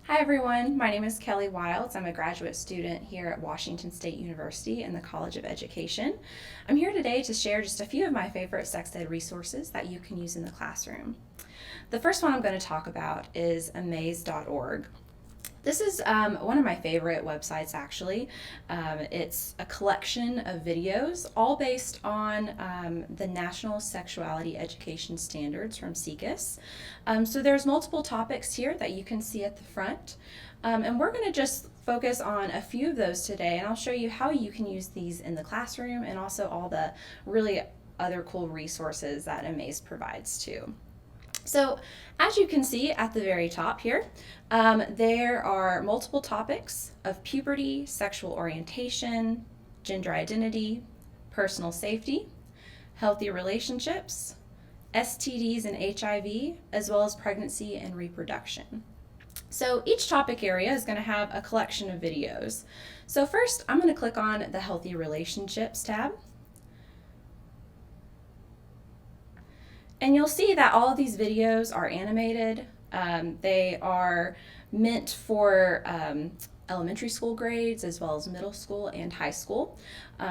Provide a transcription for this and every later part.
Hi everyone, my name is Kelly Wilds. I'm a graduate student here at Washington State University in the College of Education. I'm here today to share just a few of my favorite sex ed resources that you can use in the classroom. The first one I'm going to talk about is Amaze.org. This is one of my favorite websites, actually. It's a collection of videos, all based on the National Sexuality Education Standards from SECUS. So there's multiple topics here that you can see at the front. And we're going to just focus on a few of those today, and I'll show you how you can use these in the classroom and also all the really other cool resources that Amaze provides too. So as you can see at the very top here, there are multiple topics of puberty, sexual orientation, gender identity, personal safety, healthy relationships, STDs and HIV, as well as pregnancy and reproduction. So each topic area is going to have a collection of videos. So first, I'm going to click on the Healthy Relationships tab. And you'll see that all of these videos are animated. They are meant for elementary school grades as well as middle school and high school.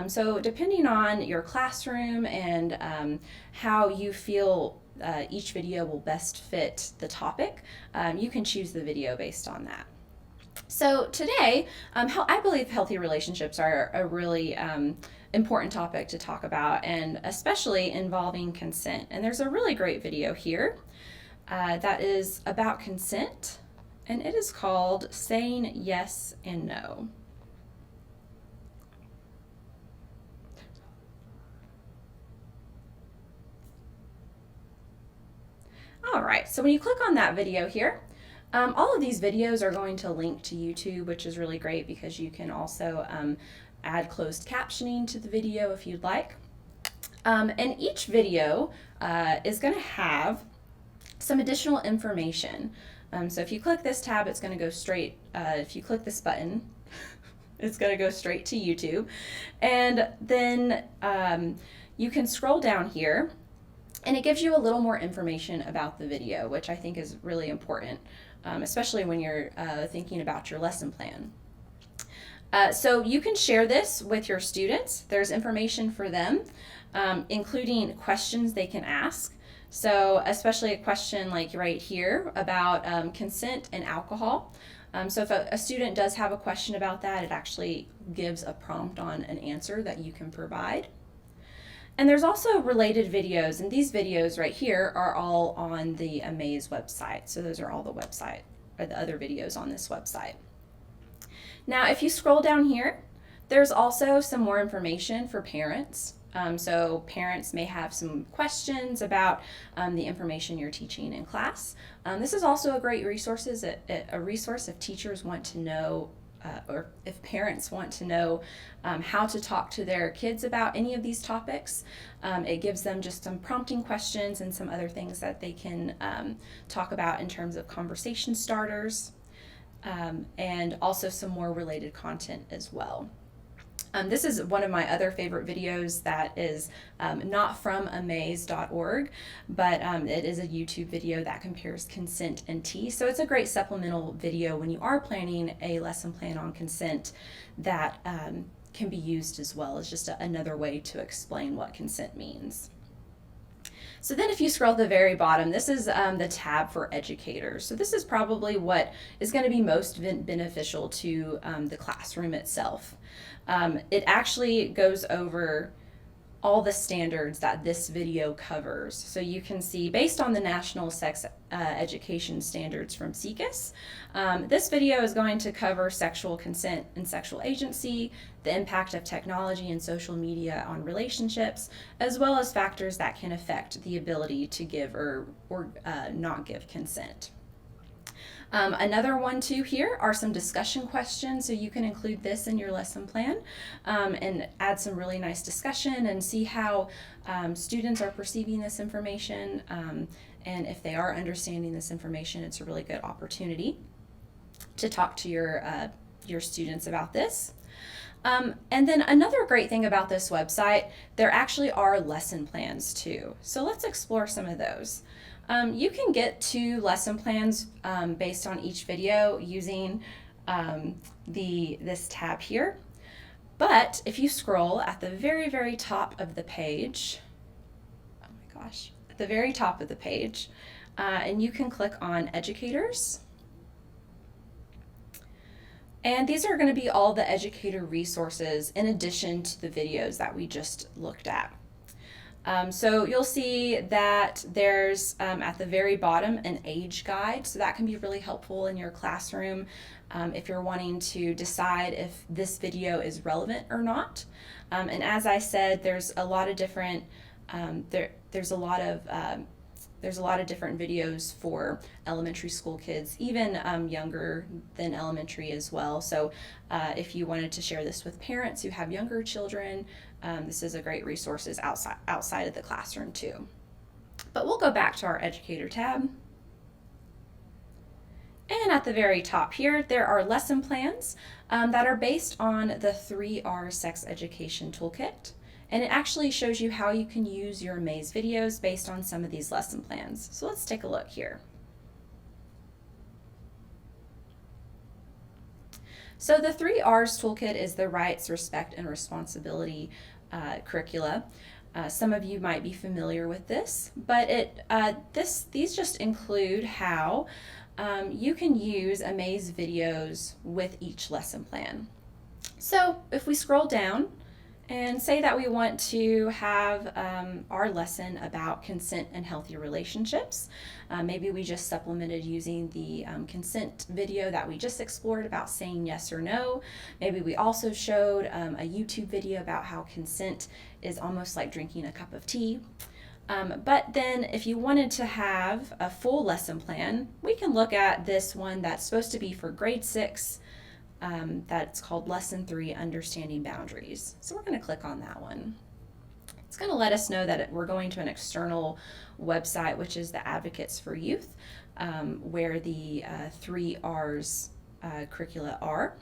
So depending on your classroom and how you feel each video will best fit the topic, you can choose the video based on that. So today, I believe healthy relationships are a really important topic to talk about, and especially involving consent. And there's a really great video here that is about consent, and it is called Saying Yes and No. All right, so when you click on that video here, all of these videos are going to link to YouTube, which is really great because you can also add closed captioning to the video if you'd like. And each video is going to have some additional information. So if you click this tab, it's going to go straight, if you click this button, it's going to go straight to YouTube. And then you can scroll down here, and it gives you a little more information about the video, which I think is really important, especially when you're thinking about your lesson plan. So you can share this with your students. There's information for them, including questions they can ask. So especially a question like right here about consent and alcohol. So if a student does have a question about that, it actually gives a prompt on an answer that you can provide. And there's also related videos, and these videos right here are all on the Amaze website. So those are all the website or the other videos on this website. Now, if you scroll down here, there's also some more information for parents. So parents may have some questions about the information you're teaching in class. This is also a great resource if teachers want to know or if parents want to know how to talk to their kids about any of these topics. It gives them just some prompting questions and some other things that they can talk about in terms of conversation starters, and also some more related content as well. This is one of my other favorite videos that is not from amaze.org, but it is a YouTube video that compares consent and tea. So it's a great supplemental video when you are planning a lesson plan on consent that can be used as well as just another way to explain what consent means. So then if you scroll to the very bottom, this is the tab for educators. So this is probably what is going to be most beneficial to the classroom itself. It actually goes over all the standards that this video covers. So you can see, based on the National Sex Education Standards from SECUS, this video is going to cover sexual consent and sexual agency, the impact of technology and social media on relationships, as well as factors that can affect the ability to give or not give consent. Another one too here are some discussion questions, so you can include this in your lesson plan and add some really nice discussion and see how students are perceiving this information, and if they are understanding this information, it's a really good opportunity to talk to your students about this. And then another great thing about this website, there actually are lesson plans too. So let's explore some of those. You can get 2 lesson plans based on each video using this tab here. But if you scroll at the very, very top of the page, oh my gosh, at the very top of the page, and you can click on Educators. And these are going to be all the educator resources in addition to the videos that we just looked at. So you'll see that there's at the very bottom an age guide, so that can be really helpful in your classroom if you're wanting to decide if this video is relevant or not. And as I said, there's a lot of different there's a lot of different videos for elementary school kids, even younger than elementary as well. So if you wanted to share this with parents who have younger children, this is a great resource outside of the classroom too. But we'll go back to our educator tab. And at the very top here, there are lesson plans that are based on the 3R Sex Education Toolkit. And it actually shows you how you can use your Amaze videos based on some of these lesson plans. So let's take a look here. So the 3Rs toolkit is the rights, respect, and responsibility curricula. Some of you might be familiar with this, but these just include how you can use Amaze videos with each lesson plan. So if we scroll down and say that we want to have our lesson about consent and healthy relationships. Maybe we just supplemented using the consent video that we just explored about saying yes or no. Maybe we also showed a YouTube video about how consent is almost like drinking a cup of tea. But then if you wanted to have a full lesson plan, we can look at this one that's supposed to be for grade 6. That's called Lesson 3, Understanding Boundaries. So we're going to click on that one. It's going to let us know that we're going to an external website, which is the Advocates for Youth, where the 3Rs curricula are.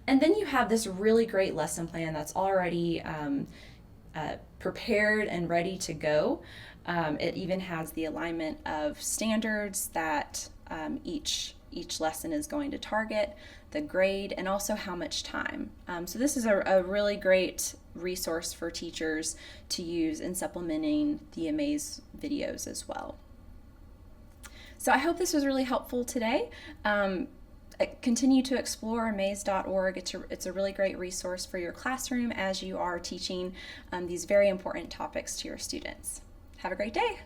And then you have this really great lesson plan that's already prepared and ready to go. It even has the alignment of standards that each lesson is going to target, the grade, and also how much time. So this is a really great resource for teachers to use in supplementing the Amaze videos as well. So I hope this was really helpful today. Continue to explore amaze.org. It's a really great resource for your classroom as you are teaching these very important topics to your students. Have a great day.